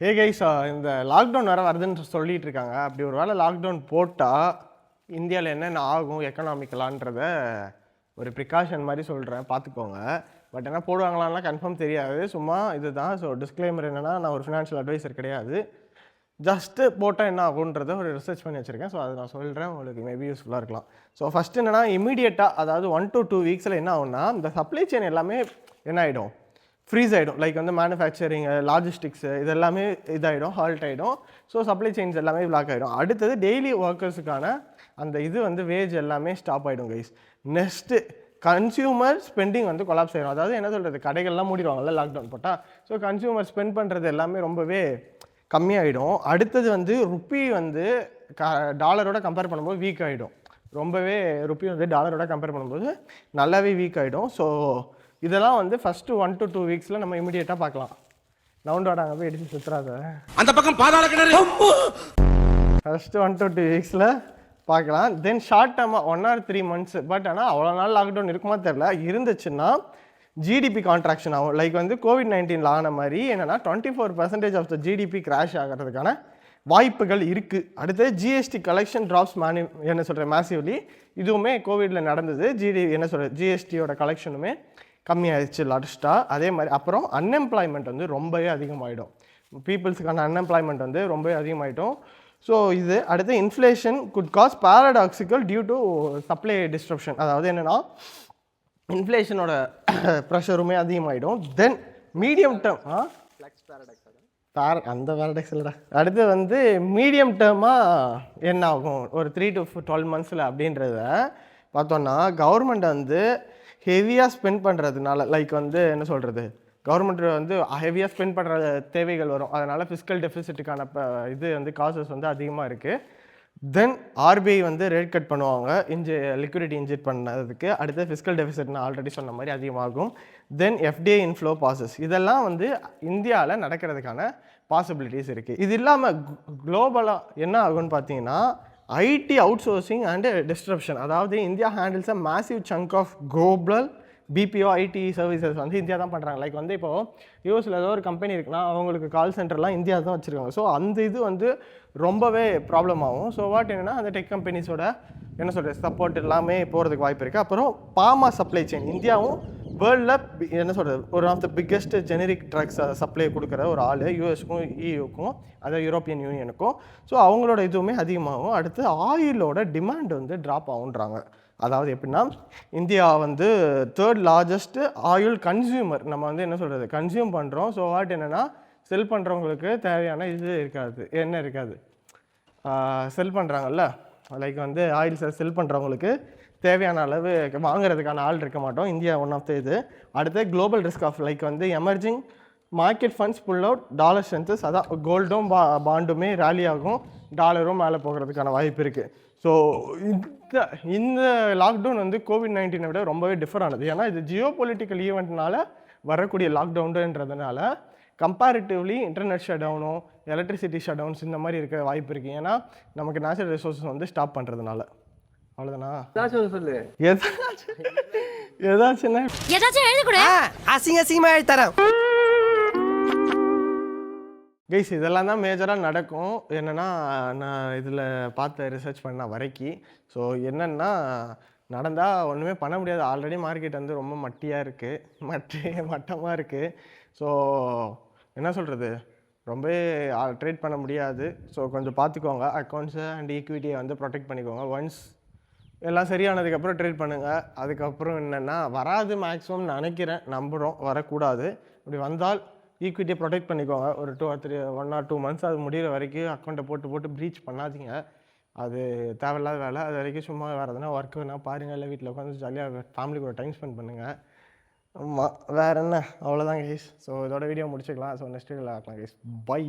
Guys, இந்த lockdown வேறு வருதுன்னு சொல்லிட்டு இருக்காங்க. அப்படி ஒரு வேளை லாக்டவுன் போட்டால் இந்தியாவில் என்னென்ன ஆகும் எக்கனாமிக்கலான்றத ஒரு ப்ரிகாஷன் மாதிரி சொல்கிறேன், பார்த்துக்கோங்க. பட் என்ன போடுவாங்களான்லாம் கன்ஃபார்ம் தெரியாது, சும்மா இதுதான். ஸோ டிஸ்க்ளைமர் என்னென்னா, நான் ஒரு ஃபினான்ஷியல் அட்வைசர் கிடையாது. ஜஸ்ட்டு போட்டால் என்ன ஆகுன்றதை ஒரு ரிசர்ச் பண்ணி வச்சுருக்கேன். ஸோ அதை நான் சொல்கிறேன், உங்களுக்கு மேபி யூஸ்ஃபுல்லாக இருக்கலாம். ஸோ ஃபஸ்ட்டு என்னென்னா, இமீடியட்டாக அதாவது 1 to 2 வீக்ஸில் என்ன ஆகும்னா, இந்த சப்ளை செயின் எல்லாமே என்ன ஆகிடும், ஃப்ரீஸ் ஆகிடும். லைக் வந்து மேனுஃபேக்சரிங், லாஜிஸ்டிக்ஸு இது எல்லாமே இதாகிடும், ஹால்ட் ஆகிடும். ஸோ சப்ளை செயின்ஸ் எல்லாமே பிளாக் ஆகிடும். அடுத்தது டெய்லி ஒர்க்கர்ஸுக்கான அந்த இது வந்து வேஜ் எல்லாமே ஸ்டாப் ஆகிடும் கைஸ். நெக்ஸ்ட்டு கன்சியூமர் ஸ்பெண்டிங் வந்து கொலாப்ஸ் ஆகிடும். அதாவது என்ன சொல்கிறது, கடைகள்லாம் மூடிடுவாங்கல்ல லாக்டவுன் போட்டால். ஸோ கன்சியூமர் ஸ்பெண்ட் பண்ணுறது எல்லாமே ரொம்பவே கம்மியாகிடும். அடுத்தது வந்து ருப்பி வந்து டாலரோட கம்பேர் பண்ணும்போது வீக் ஆகிடும். ரொம்பவே ருப்பி வந்து டாலரோட கம்பேர் பண்ணும்போது நல்லாவே வீக் ஆகிடும். ஸோ இதெல்லாம் வந்து ஃபஸ்ட்டு 1 to 2 வீக்ஸில் நம்ம இமீடியட்டாக பார்க்கலாம். நவுண்டோட அங்கே போய் எடுத்து சுற்றுறாத அந்த பக்கம் பாதாள கிணறு. ஃபஸ்ட்டு 1 to 2 வீக்ஸில் பார்க்கலாம். தென் ஷார்ட் டேர்மாக 1 or 3 months. பட் ஆனால் அவ்வளோ நாள் லாக்டவுன் இருக்குமா தெரில. இருந்துச்சுன்னா ஜிடிபி கான்ட்ராக்ஷன் ஆகும். லைக் வந்து COVID-19 ஆன மாதிரி என்னென்னா 24% ஆஃப் த ஜிடிபி கிராஷ் ஆகிறதுக்கான வாய்ப்புகள் இருக்குது. அடுத்து ஜிஎஸ்டி கலெக்ஷன் ட்ராப்ஸ் என்ன சொல்கிறேன் மேசிவ்லி. இதுவுமே கோவிடில் நடந்தது. என்ன சொல்கிறது, ஜிஎஸ்டியோட கலெக்ஷனுமே கம்மியாகிடுச்சு லாஸ்ட்டாக. அதே மாதிரி அப்புறம் அன்எம்ப்ளாய்மெண்ட் வந்து ரொம்பவே அதிகமாகிடும். பீப்புள்ஸுக்கான அன்எம்ப்ளாய்மெண்ட் வந்து ரொம்பவே அதிகமாகிடும். ஸோ இது அடுத்து inflation could cause paradoxical due to supply disruption. அதாவது என்னென்னா இன்ஃப்ளேஷனோட ப்ரெஷருமே அதிகமாகிடும். தென் மீடியம் டேர்ம் அந்த பேரடாக்ஸ் இல்லைடா. அடுத்து வந்து மீடியம் டேர்மாக என்ன ஆகும் ஒரு 3 to 12 months அப்படின்றத பார்த்தோன்னா, கவர்மெண்ட் வந்து ஹெவியாக ஸ்பெண்ட் பண்ணுறதுனால, லைக் வந்து என்ன சொல்கிறது, கவர்மெண்ட் வந்து ஹெவியாக ஸ்பெண்ட் பண்ணுற தேவைகள் வரும். அதனால் ஃபிஸ்கல் டெஃபிசிட்டுக்கான இது வந்து காசஸ் வந்து அதிகமாக இருக்குது. தென் ஆர்பிஐ வந்து ரேட் கட் பண்ணுவாங்க லிக்விடிட்டி இன்ஜெக்ட் பண்ணதுக்கு. அடுத்து ஃபிஸ்கல் டெஃபிசிட் நான் ஆல்ரெடி சொன்ன மாதிரி அதிகமாகும். தென் எஃப்டிஐ இன்ஃப்ளோ பாசஸ் இதெல்லாம் வந்து இந்தியாவில் நடக்கிறதுக்கான பாசிபிலிட்டிஸ் இருக்குது. இது இல்லாமல் குளோபலாக என்ன ஆகும்னு பார்த்தீங்கன்னா, IT outsourcing and disruption. அதாவது India handles a massive chunk of global BPO IT services வந்து இந்தியா தான் பண்ணுறாங்க. லைக் வந்து இப்போது யூஎஸில் ஏதோ ஒரு கம்பெனி இருக்குன்னா அவங்களுக்கு கால் சென்டர்லாம் இந்தியா தான் வச்சுருக்காங்க. ஸோ அந்த இது வந்து ரொம்பவே ப்ராப்ளம் ஆகும். ஸோ வாட் என்னென்னா, அந்த டெக் கம்பெனிஸோட என்ன சொல்கிறது சப்போர்ட் எல்லாமே போகிறதுக்கு வாய்ப்பு இருக்குது. அப்புறம் பாமா சப்ளை செயின். இந்தியாவும் வேர்ல்டில் என்ன சொல்கிறது ஒரு of the biggest generic drugs supply கொடுக்குற ஒரு ஆள் யூஎஸ்க்கும் இயூக்கும் அதாவது யூரோப்பியன் யூனியனுக்கும். ஸோ அவங்களோட இதுவுமே அதிகமாகும். அடுத்து ஆயிலோட டிமாண்ட் வந்து ட்ராப் ஆகுன்றாங்க. அதாவது எப்படின்னா, இந்தியா வந்து 3rd largest ஆயில் கன்சியூமர். நம்ம வந்து என்ன சொல்கிறது கன்சியூம் பண்ணுறோம். ஸோ வாட் என்னென்னா, செல் பண்ணுறவங்களுக்கு தேவையான இது இருக்காது, என்ன இருக்காது, செல் பண்ணுறாங்கல்ல, லைக் வந்து ஆயில் செல் பண்ணுறவங்களுக்கு தேவையான அளவு வாங்குறதுக்கான ஆள் இருக்க மாட்டோம். இந்தியா ஒன் ஆஃப் த இது. அடுத்து குளோபல் ரிஸ்க் ஆஃப் லைக் வந்து emerging market funds pull out dollar strengthens. அதான் கோல்டும் பாண்டுமே ரேலி ஆகும், டாலரும் மேலே போகிறதுக்கான வாய்ப்பு இருக்குது. ஸோ இந்த லாக்டவுன் வந்து COVID-19 விட ரொம்பவே டிஃபர் ஆனது. ஏன்னா இது ஜியோ பொலிட்டிக்கல் ஈவெண்ட்னால வரக்கூடிய லாக்டவுன்றதுனால கம்பேரிட்டிவ்லி இன்டர்நெட் ஷட் டவுனோ எலக்ட்ரிசிட்டி ஷட் டவுன்ஸ் இந்த மாதிரி இருக்க வாய்ப்பு இருக்குது. ஏன்னா நமக்கு நேச்சுரல் ரிசோர்ஸஸ் வந்து ஸ்டாப் பண்ணுறதுனால. அவ்வளோதானா? சொல்லு ஏதாச்சும் எழுதி கூட அசிங்கமாக எழுதி தரேன் கைஸ். இதெல்லாம் தான் மேஜராக நடக்கும். என்னென்னா, நான் இதில் பார்த்த ரிசர்ச் பண்ண வரைக்கும். ஸோ என்னென்னா, நடந்தால் ஒன்றுமே பண்ண முடியாது. ஆல்ரெடி மார்க்கெட் வந்து ரொம்ப மட்டியாக இருக்குது, மட்டமாக இருக்குது. ஸோ என்ன சொல்கிறது, ரொம்ப ட்ரேட் பண்ண முடியாது. ஸோ கொஞ்சம் பார்த்துக்கோங்க. அக்கௌண்ட்ஸை அண்ட் ஈக்விட்டியை வந்து ப்ரொடெக்ட் பண்ணிக்கோங்க. ஒன்ஸ் எல்லாம் சரியானதுக்கப்புறம் ட்ரேட் பண்ணுங்கள். அதுக்கப்புறம் என்னென்னா வராது மேக்ஸிமம் நினைக்கிறேன், நம்புகிறோம் வரக்கூடாது. இப்படி வந்தால் ஈக்விட்டியை ப்ரொடெக்ட் பண்ணிக்கோங்க. ஒரு 1 or 2 months அது முடிகிற வரைக்கும் அக்கௌண்ட்டை போட்டு ப்ரீச் பண்ணாதீங்க. அது தேவையில்லாத வேலை. அது வரைக்கும் சும்மா வரதுன்னா ஒர்க் வேணால் பாருங்கள், இல்லை வீட்டில் உட்காந்து ஜாலியாக ஃபேமிலி கூட டைம் ஸ்பெண்ட் பண்ணுங்கள். ஆமாம், வேறு என்ன, அவ்வளோதான் கைஸ். ஸோ இதோட வீடியோ முடிச்சுக்கலாம். ஸோ நெக்ஸ்ட் வீடியோவில் பார்க்கலாம் கைஸ். பை.